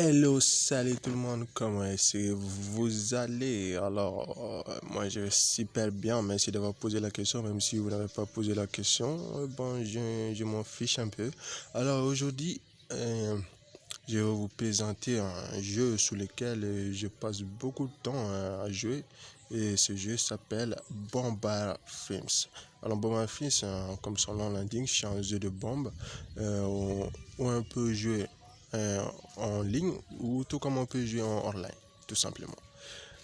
Hello, salut tout le monde, comment est-ce que vous allez? Alors, moi je vais super bien, merci d'avoir posé la question, même si vous n'avez pas posé la question, bon, je m'en fiche un peu. Alors aujourd'hui, je vais vous présenter un jeu sur lequel je passe beaucoup de temps à jouer, et ce jeu s'appelle Bombard Films. Alors Bombard Films, comme son nom l'indique, c'est un jeu de bombes où on peut jouer en ligne ou tout comme on peut jouer en online, tout simplement.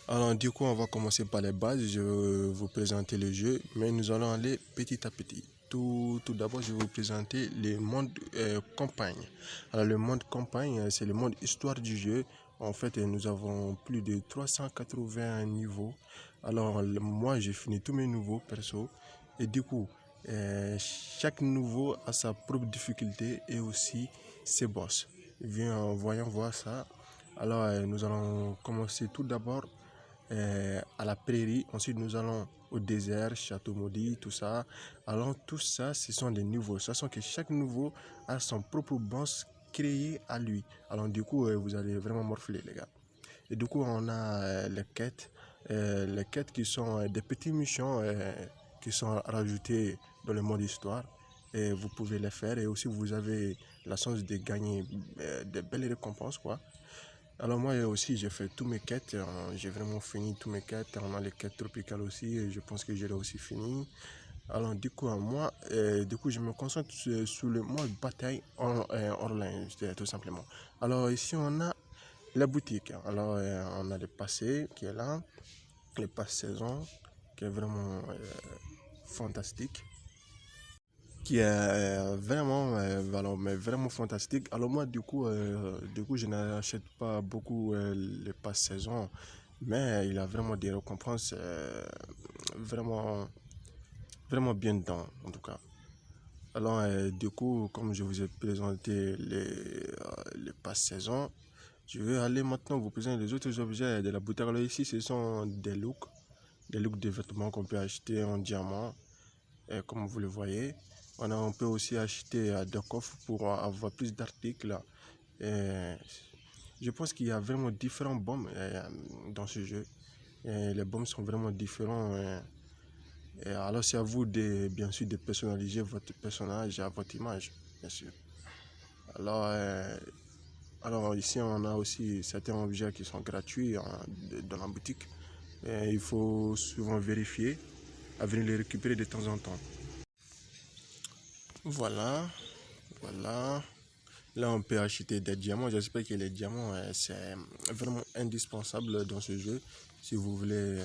Alors du coup, on va commencer par les bases. Je vais vous présenter le jeu, mais nous allons aller petit à petit. Tout d'abord, je vais vous présenter le monde campagne. Alors le monde campagne, c'est le monde histoire du jeu. En fait, nous avons plus de 380 niveaux. Alors moi, j'ai fini tous mes niveaux perso. Et du coup, chaque niveau a sa propre difficulté et aussi ses boss. Voyons voir ça. Alors, nous allons commencer tout d'abord à la prairie. Ensuite, nous allons au désert, château maudit, tout ça. Alors, tout ça, ce sont des niveaux. Sachant que chaque niveau a son propre boss créé à lui. Alors, du coup, vous allez vraiment morfler, les gars. Et du coup, on a les quêtes qui sont des petits missions qui sont rajoutés dans le mode histoire. Et vous pouvez les faire et aussi vous avez la chance de gagner de belles récompenses, quoi. Alors moi aussi j'ai fait tous mes quêtes, j'ai vraiment fini tous mes quêtes, on a les quêtes tropicales aussi, et je pense que j'ai aussi fini. Alors du coup je me concentre sur le mode bataille online, tout simplement. Alors ici on a la boutique, alors on a le passé qui est là, le pass saison qui est vraiment fantastique, qui est vraiment mais vraiment fantastique. Alors moi du coup je n'achète pas beaucoup les passes saison, mais il a vraiment des récompenses vraiment vraiment bien dedans en tout cas. Alors du coup, comme je vous ai présenté les passes saison, je vais aller maintenant vous présenter les autres objets de la boutique. Alors ici ce sont des looks de vêtements qu'on peut acheter en diamant, comme vous le voyez. On peut aussi acheter des coffres pour avoir plus d'articles. Je pense qu'il y a vraiment différents bombes dans ce jeu. Les bombes sont vraiment différents. Et alors c'est à vous de, bien sûr, de personnaliser votre personnage à votre image, bien sûr. Alors, alors ici on a aussi certains objets qui sont gratuits dans la boutique. Et il faut souvent vérifier à venir les récupérer de temps en temps. Voilà, voilà. Là, on peut acheter des diamants. J'espère que les diamants, c'est vraiment indispensable dans ce jeu. Si vous voulez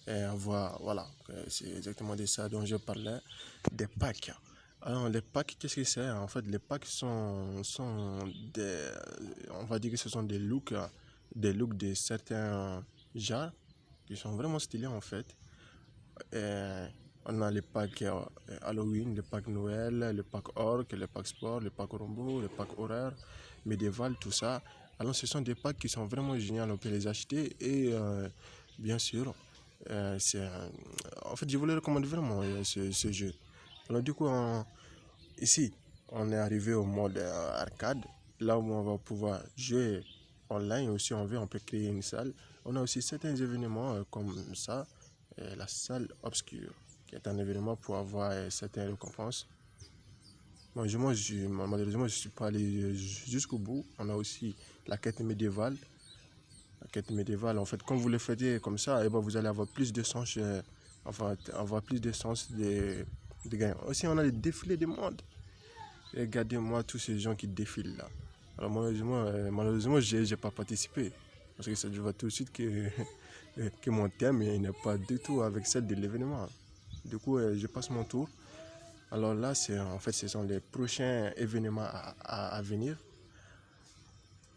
avoir, voilà, c'est exactement de ça dont je parlais, des packs. Alors, les packs, qu'est-ce que c'est? En fait, les packs sont des, on va dire que ce sont des looks de certains genres qui sont vraiment stylés en fait. Et on a les packs Halloween, le pack Noël, le pack Orc, le pack Sport, le pack Rombo, le pack Horaire, Médiéval, tout ça. Alors ce sont des packs qui sont vraiment géniaux, on peut les acheter et bien sûr, en fait je vous le recommande vraiment ce jeu. Alors du coup, ici, on est arrivé au mode arcade, là où on va pouvoir jouer online aussi, on peut créer une salle. On a aussi certains événements comme ça, la salle obscure, qui est un événement pour avoir certaines récompenses. Malheureusement, je ne suis pas allé jusqu'au bout. On a aussi la quête médiévale. La quête médiévale, en fait, quand vous le faites comme ça, et ben, vous allez avoir plus de sens, enfin, avoir plus de sens de gagner. Aussi, on a les défilés des mondes. Regardez-moi tous ces gens qui défilent là. Alors malheureusement je n'ai pas participé. Parce que ça, je vois tout de suite que mon thème n'est pas du tout avec celle de l'événement. Du coup, je passe mon tour. Alors là, en fait, ce sont les prochains événements à venir.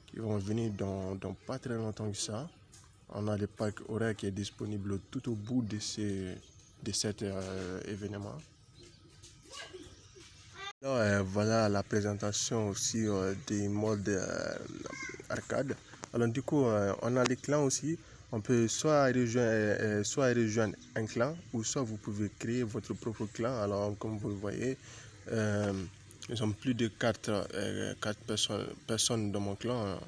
Qui vont venir dans pas très longtemps que ça. On a le pack horaire qui est disponible tout au bout de cet événement. Alors, voilà la présentation aussi des modes arcade. Alors du coup, on a les clans aussi. On peut soit rejoindre un clan ou soit vous pouvez créer votre propre clan. Alors comme vous le voyez, nous sommes plus de 4 personnes dans mon clan.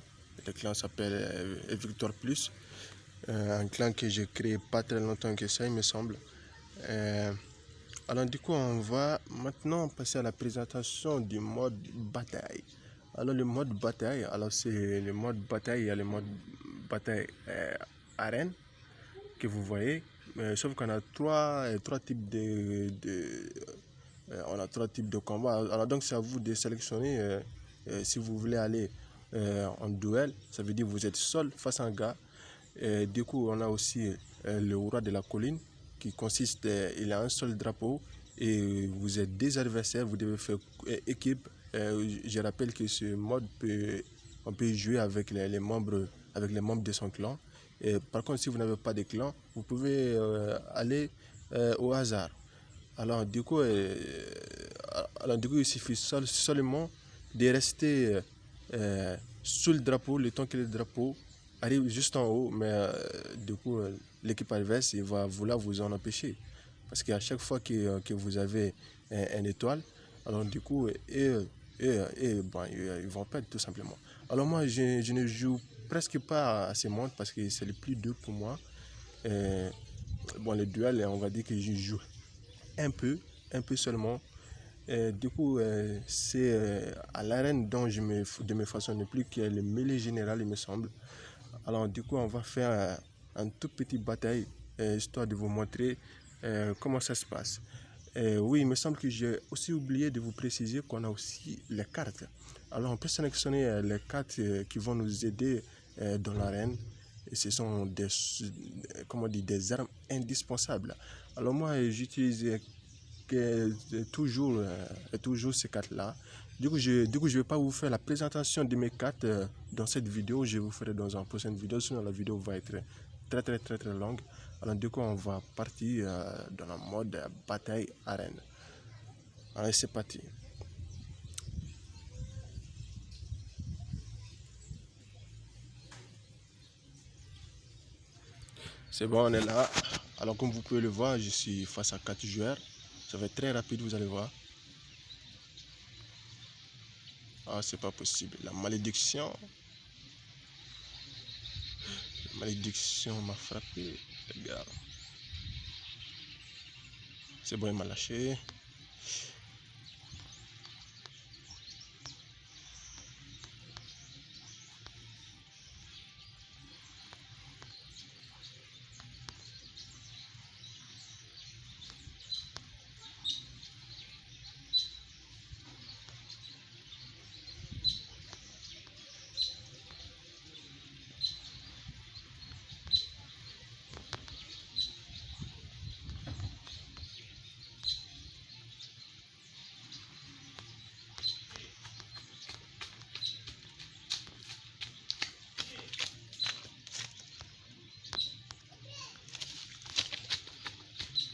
Le clan s'appelle Victoire Plus. Un clan que j'ai créé pas très longtemps que ça, il me semble. Alors du coup, on va maintenant passer à la présentation du mode bataille. Alors le mode bataille, alors c'est le mode bataille, il y a le mode bataille arène que vous voyez, sauf qu'on a trois types on a trois types de combats. Alors donc c'est à vous de sélectionner si vous voulez aller en duel, ça veut dire vous êtes seul face à un gars. Du coup, on a aussi le roi de la colline qui consiste, il a un seul drapeau et vous êtes des adversaires, vous devez faire équipe. Je rappelle que ce mode on peut jouer avec les membres de son clan. Et par contre, si vous n'avez pas de clan, vous pouvez aller au hasard. Alors du coup, il suffit seulement de rester sous le drapeau le temps que le drapeau arrive juste en haut, mais du coup, l'équipe adverse il va vouloir vous en empêcher. Parce qu'à chaque fois que vous avez un étoile, alors du coup, bon, ils vont perdre tout simplement. Alors moi, je ne joue presque pas à ces mondes parce que c'est le plus dur pour moi. Bon, le duel, on va dire que je joue un peu seulement. Du coup, c'est à l'arène dont je me façonne plus, qui est le mêlée général, il me semble. Alors, du coup, on va faire un tout petit bataille, histoire de vous montrer comment ça se passe. Oui, il me semble que j'ai aussi oublié de vous préciser qu'on a aussi les cartes. Alors, on peut sélectionner les cartes qui vont nous aider dans l'arène. Et ce sont des armes indispensables. Alors, moi, j'utilise toujours ces cartes-là. Du coup, je ne vais pas vous faire la présentation de mes cartes dans cette vidéo. Je vous ferai dans une prochaine vidéo. Sinon, la vidéo va être très longue. Alors, du coup, on va partir dans le mode bataille arène. Allez, c'est parti. C'est bon, on est là. Alors, comme vous pouvez le voir, je suis face à 4 joueurs. Ça va être très rapide, vous allez voir. Ah, c'est pas possible. La malédiction m'a frappé, les gars. C'est bon, il m'a lâché.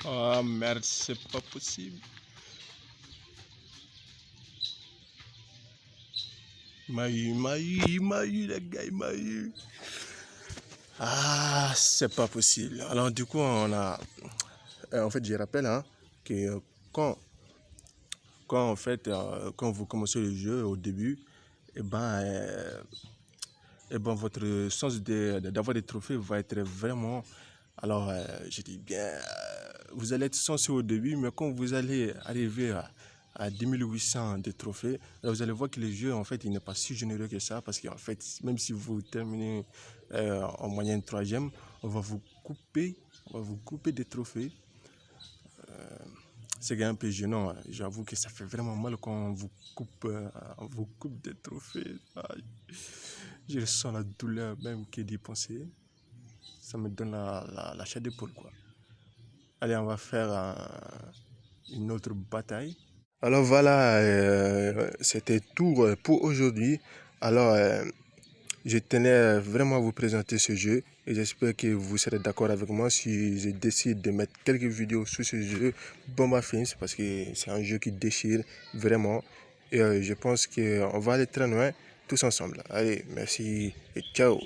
Oh merde, c'est pas possible. Il m'a eu, les gars, il m'a eu. Ah, c'est pas possible. Alors, du coup, on a. En fait, je rappelle hein, que quand, en fait, quand vous commencez le jeu au début, et ben votre sens d'avoir des trophées va être vraiment. Alors, je dis bien, vous allez être censé au début, mais quand vous allez arriver à 2800 de trophées, là, vous allez voir que le jeu, en fait, il n'est pas si généreux que ça, parce qu'en fait, même si vous terminez en moyenne troisième, on va vous couper des trophées. C'est un peu gênant, hein. J'avoue que ça fait vraiment mal quand on vous coupe des trophées. Aïe. Je ressens la douleur même que d'y penser. Ça me donne la chair d'épaule, quoi. Allez, on va faire une autre bataille. Alors voilà, c'était tout pour aujourd'hui. Alors, je tenais vraiment à vous présenter ce jeu et j'espère que vous serez d'accord avec moi si je décide de mettre quelques vidéos sur ce jeu Bomba Fins parce que c'est un jeu qui déchire vraiment et je pense qu'on va aller très loin tous ensemble. Allez, merci et ciao.